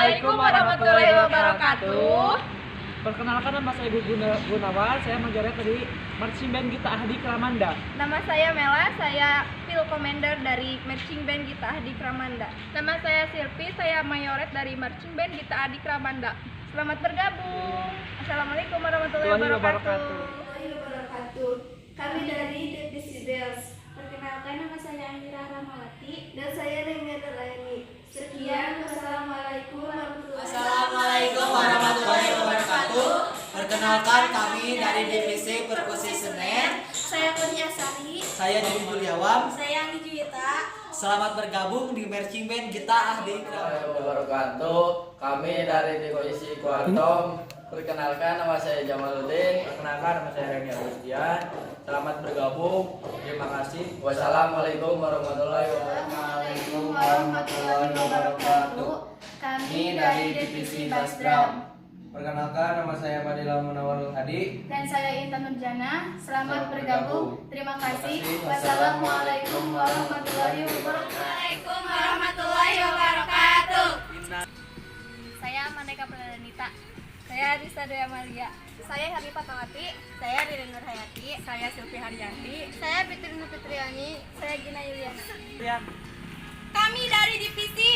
Assalamualaikum warahmatullahi wabarakatuh. Perkenalkan, nama saya Ibu Gunawan. Saya menjabat dari Marching Band Gita Ahdi Kramanda. Nama saya Mela, saya Field Commander dari Marching Band Gita Ahdi Kramanda. Nama saya Silvi, saya Mayoret dari Marching Band Gita Ahdi Kramanda. Selamat bergabung. Assalamualaikum warahmatullahi wabarakatuh. Kami dari Divisi Bells. Perkenalkan, nama saya Amira Rahmawati dan saya Rengga Terlayani. Sekian, wassalamualaikum warahmatullahi wabarakatuh. Perkenalkan, kami dari Divisi Perkusi Senen. Saya Kurnia Sari. Saya Didi Juliawam. Saya Anggi Juwita. Selamat bergabung di Marching Band Gita Ahdi Kramanda. Wabarakatuh. Kami dari Divisi Kuantum. Perkenalkan, nama saya Jamaluddin. Perkenalkan, nama saya Reni Agustian. Selamat bergabung. Terima kasih. Wassalamualaikum warahmatullahi wabarakatuh. Kami dari Divisi Bass Drum. Perkenalkan, nama saya Fadila Munawwarul Hadi. Dan saya Intan Nurjana. Selamat bergabung. Terima kasih. Wassalamualaikum warahmatullahi wabarakatuh. Saya Maneka Pradanita. Saya Risa Dwi Amalia. Saya Hardi Fatmawati. Saya Ririn Nurhayati. Saya Silvi Haryanti. Saya Fitri Fitriani. Saya Gina Yuliana. Ya. Kami dari Divisi